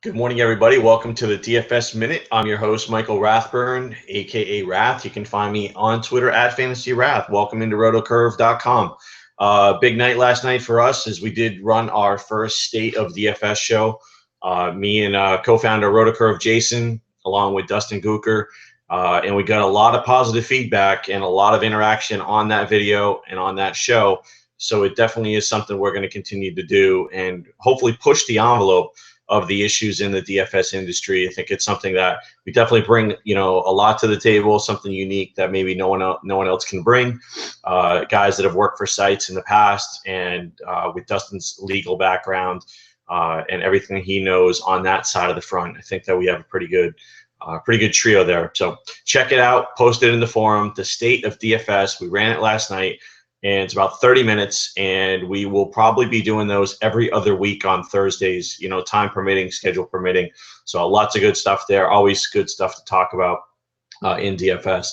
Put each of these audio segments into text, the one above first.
Good morning, everybody. Welcome to the DFS Minute. I'm your host, Michael Rathburn, aka Rath. You can find me on Twitter at FantasyWrath. Welcome into rotocurve.com. Big night last night for us as we did run our first State of DFS show. Me and co-founder Rotocurve Jason, along with Dustin Gooker, and we got a lot of positive feedback and a lot of interaction on that video and on that show. So it definitely is something we're going to continue to do and hopefully push the envelope of the issues in the DFS industry. I think it's something that we definitely bring, a lot to the table, something unique that maybe no one else can bring. Guys that have worked for sites in the past, and with Dustin's legal background and everything he knows on that side of the front, I think that we have a pretty good trio there. So check it out. Post it in the forum. The State of DFS. We ran it last night. And it's about 30 minutes, and we will probably be doing those every other week on Thursdays, time permitting, schedule permitting. So lots of good stuff there, always good stuff to talk about in DFS.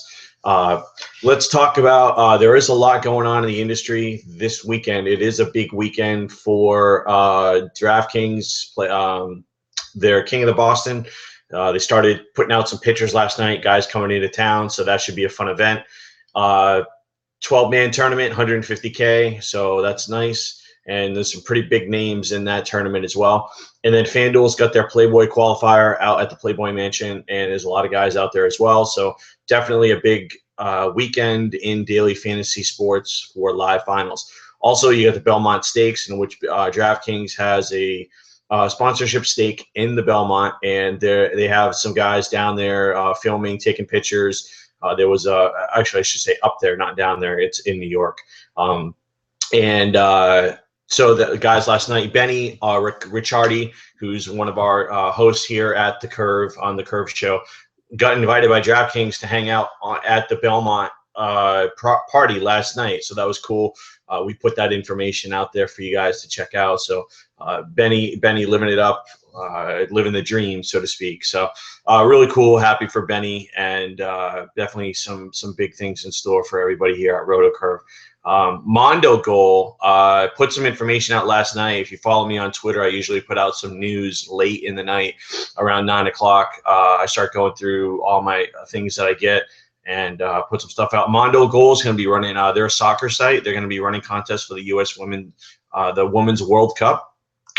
Let's talk about, there is a lot going on in the industry this weekend. It is a big weekend for DraftKings, their King of the Boston. They started putting out some pictures last night, guys coming into town, so that should be a fun event. 12-man tournament, 150K, so that's nice. And there's some pretty big names in that tournament as well. And then FanDuel's got their Playboy qualifier out at the Playboy Mansion, and there's a lot of guys out there as well. So definitely a big weekend in daily fantasy sports for live finals. Also, you got the Belmont Stakes, in which DraftKings has a sponsorship stake in the Belmont, and they have some guys down there filming, taking pictures. There was actually, I should say up there, not down there. It's in New York. So the guys last night, Benny Ricciardi, who's one of our hosts here at the Curve on the Curve Show, got invited by DraftKings to hang out at the Belmont party last night. So that was cool. We put that information out there for you guys to check out. So Benny living it up. Living the dream, so to speak. So really cool, happy for Benny, and definitely some big things in store for everybody here at Rotocurve. Mondo Goal put some information out last night. If you follow me on Twitter, I usually put out some news late in the night around 9 o'clock. I start going through all my things that I get and put some stuff out. Mondo Goal is going to be running their soccer site. They're going to be running contests for the U.S. the Women's World Cup.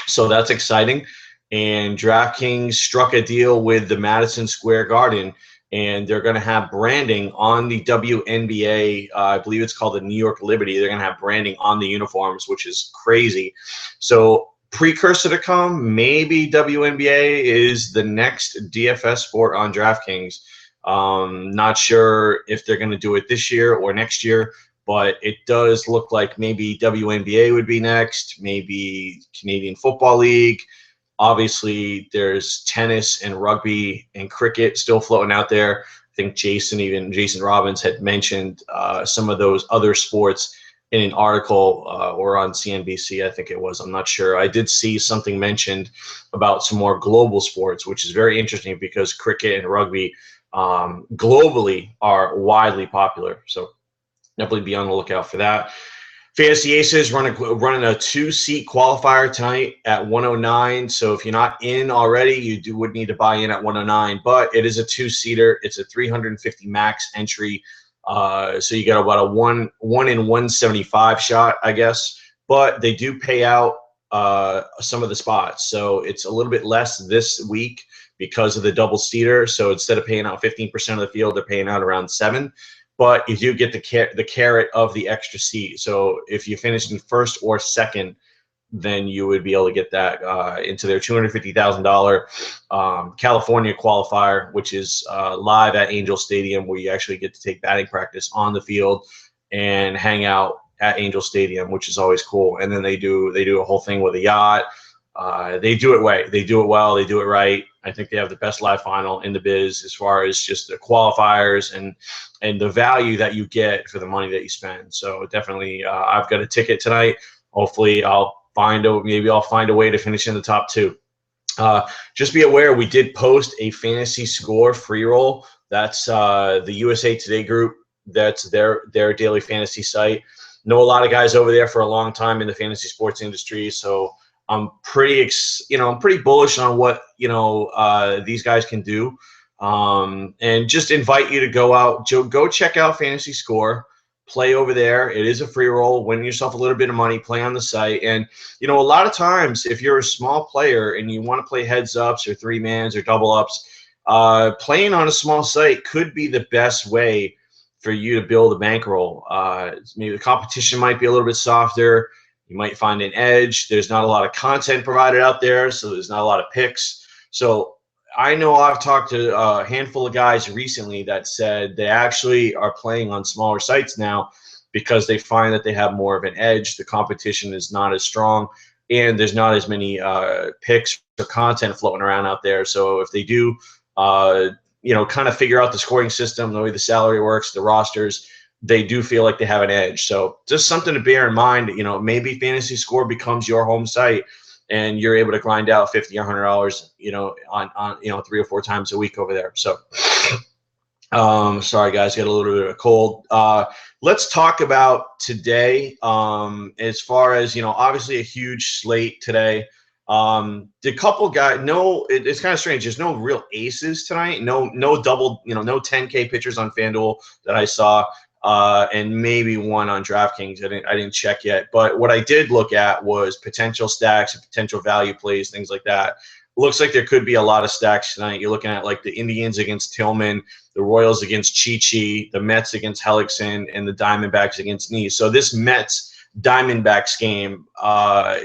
So that's exciting. And DraftKings struck a deal with the Madison Square Garden, and they're going to have branding on the WNBA. I believe it's called the New York Liberty. They're going to have branding on the uniforms, which is crazy. So precursor to come, maybe WNBA is the next DFS sport on DraftKings. Not sure if they're going to do it this year or next year, but it does look like maybe WNBA would be next, maybe Canadian Football League. Obviously, there's tennis and rugby and cricket still floating out there. I think Jason Robbins had mentioned some of those other sports in an article or on CNBC, I think it was. I'm not sure. I did see something mentioned about some more global sports, which is very interesting because cricket and rugby globally are widely popular. So definitely be on the lookout for that. Fantasy Aces running a 2-seat qualifier tonight at 109. So if you're not in already, would need to buy in at 109. But it is a 2-seater. It's a 350 max entry. So you got about a 1 in 175 shot, I guess. But they do pay out some of the spots. So it's a little bit less this week because of the double seater. So instead of paying out 15% of the field, they're paying out around 7%. But you do get the carrot of the extra seat. So if you finish in first or second, then you would be able to get that into their $250,000 California qualifier, which is live at Angel Stadium, where you actually get to take batting practice on the field and hang out at Angel Stadium, which is always cool. And then they do a whole thing with a yacht. They do it right. They do it well. They do it right. I think they have the best live final in the biz as far as just the qualifiers and the value that you get for the money that you spend. So definitely, I've got a ticket tonight. Hopefully, maybe I'll find a way to finish in the top 2. Just be aware, we did post a fantasy score free roll. That's the USA Today group. That's their daily fantasy site. Know a lot of guys over there for a long time in the fantasy sports industry, so I'm pretty, I'm pretty bullish on what these guys can do, and just invite you to go out, go check out Fantasy Score, play over there. It is a free roll. Win yourself a little bit of money, play on the site, and a lot of times if you're a small player and you want to play heads ups or 3-mans or double ups, playing on a small site could be the best way for you to build a bankroll. Maybe the competition might be a little bit softer. You might find an edge. There's not a lot of content provided out there, so there's not a lot of picks. So I know I've talked to a handful of guys recently that said they actually are playing on smaller sites now because they find that they have more of an edge. The competition is not as strong, and there's not as many picks or content floating around out there. So if they do, kind of figure out the scoring system, the way the salary works, the rosters, they do feel like they have an edge. So just something to bear in mind. Maybe Fantasy Score becomes your home site, and you're able to grind out $50 or $100, on 3 or 4 times a week over there. So, sorry guys, got a little bit of a cold. Let's talk about today. As far as obviously a huge slate today. The couple guys, it's kind of strange. There's no real aces tonight. No double, no 10K pitchers on FanDuel that I saw. And maybe one on DraftKings. I didn't check yet. But what I did look at was potential stacks and potential value plays, things like that. Looks like there could be a lot of stacks tonight. You're looking at like the Indians against Tillman, the Royals against Chi-Chi, the Mets against Hellickson, and the Diamondbacks against Neese. So this Mets-Diamondbacks game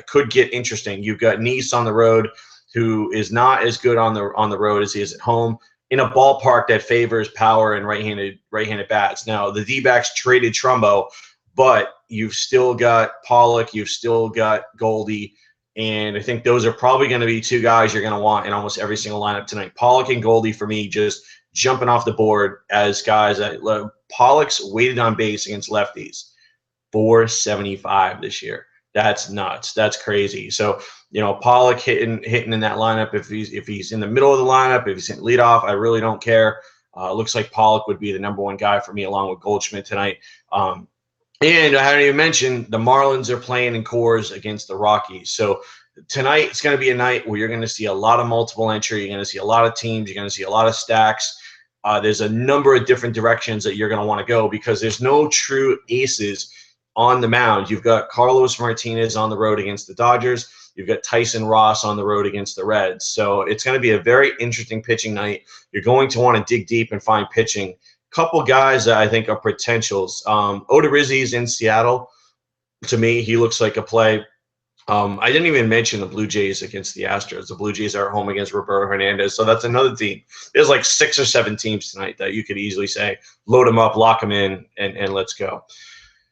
could get interesting. You've got Neese on the road, who is not as good on the road as he is at home, in a ballpark that favors power and right-handed bats. Now, the D-backs traded Trumbo, but you've still got Pollock, you've still got Goldie, and I think those are probably going to be 2 guys you're going to want in almost every single lineup tonight. Pollock and Goldie, for me, just jumping off the board as guys that Pollock's weighted on base against lefties, 475 this year. That's nuts. That's crazy. So, Pollock hitting in that lineup. If he's in the middle of the lineup, if he's in leadoff, I really don't care. Looks like Pollock would be the #1 guy for me, along with Goldschmidt tonight. And I haven't even mentioned the Marlins are playing in Coors against the Rockies. So tonight it's going to be a night where you're going to see a lot of multiple entry. You're going to see a lot of teams. You're going to see a lot of stacks. There's a number of different directions that you're going to want to go because there's no true aces on the mound. You've got Carlos Martinez on the road against the Dodgers. You've got Tyson Ross on the road against the Reds. So it's going to be a very interesting pitching night. You're going to want to dig deep and find pitching. Couple guys that I think are potentials. Odorizzi's in Seattle. To me, he looks like a play. I didn't even mention the Blue Jays against the Astros. The Blue Jays are at home against Roberto Hernandez, so that's another team. There's like 6 or 7 teams tonight that you could easily say, load them up, lock them in, and let's go.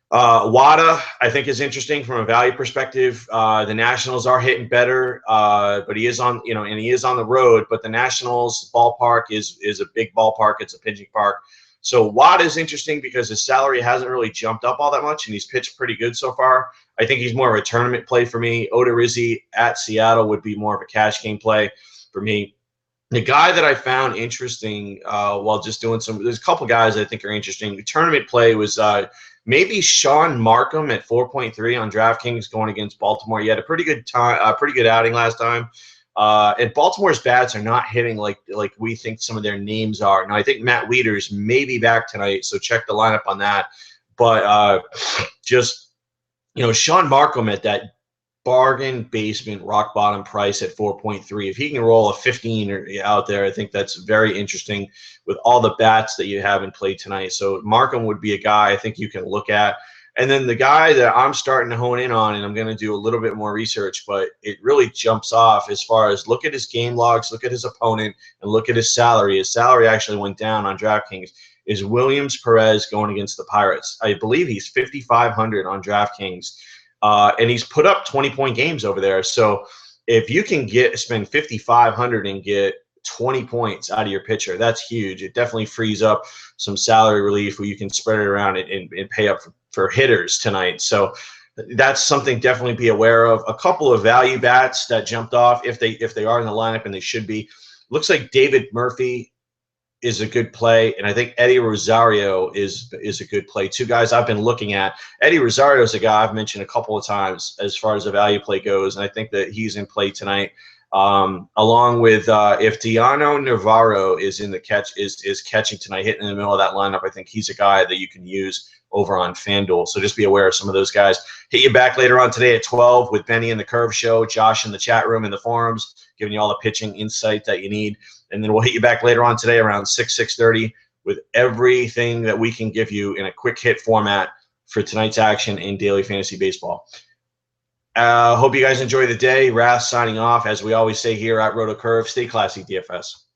Wada, I think, is interesting from a value perspective. The Nationals are hitting better, but he is on, and he is on the road. But the Nationals ballpark is a big ballpark. It's a pitching park. So Wada is interesting because his salary hasn't really jumped up all that much, and he's pitched pretty good so far. I think he's more of a tournament play for me. Odorizzi at Seattle would be more of a cash game play for me. The guy that I found interesting while just doing there's a couple guys I think are interesting. The tournament play was maybe Sean Markham at 4.3 on DraftKings going against Baltimore. He had a pretty good outing last time. And Baltimore's bats are not hitting like we think some of their names are. Now, I think Matt Wieters may be back tonight, so check the lineup on that. But Sean Markham at that bargain basement rock bottom price at 4.3. If he can roll a 15 out there, I think that's very interesting with all the bats that you have in play tonight. So Markham would be a guy I think you can look at. And then the guy that I'm starting to hone in on, and I'm going to do a little bit more research, but it really jumps off as far as look at his game logs, look at his opponent, and look at his salary. His salary actually went down on DraftKings. Is Williams Perez going against the Pirates? I believe he's 5,500 on DraftKings, and he's put up 20-point games over there. So if you can spend 5,500 and get 20 points out of your pitcher, that's huge. It definitely frees up some salary relief where you can spread it around and pay up for hitters tonight. So that's something definitely be aware of. A couple of value bats that jumped off if they are in the lineup, and they should be. Looks like David Murphy is a good play, and I think Eddie Rosario is a good play. Two guys I've been looking at. Eddie Rosario is a guy I've mentioned a couple of times as far as the value play goes, and I think that he's in play tonight. Along with if Diano Navarro is in the is catching tonight, hitting in the middle of that lineup, I think he's a guy that you can use over on FanDuel. So just be aware of some of those guys. Hit you back later on today at 12 with Benny in the Curve Show, Josh in the chat room, in the forums, giving you all the pitching insight that you need. And then we'll hit you back later on today around 6:30 with everything that we can give you in a quick hit format for tonight's action in daily fantasy baseball. Hope you guys enjoy the day. Rath signing off. As we always say here at Roto Curve, stay classy, DFS.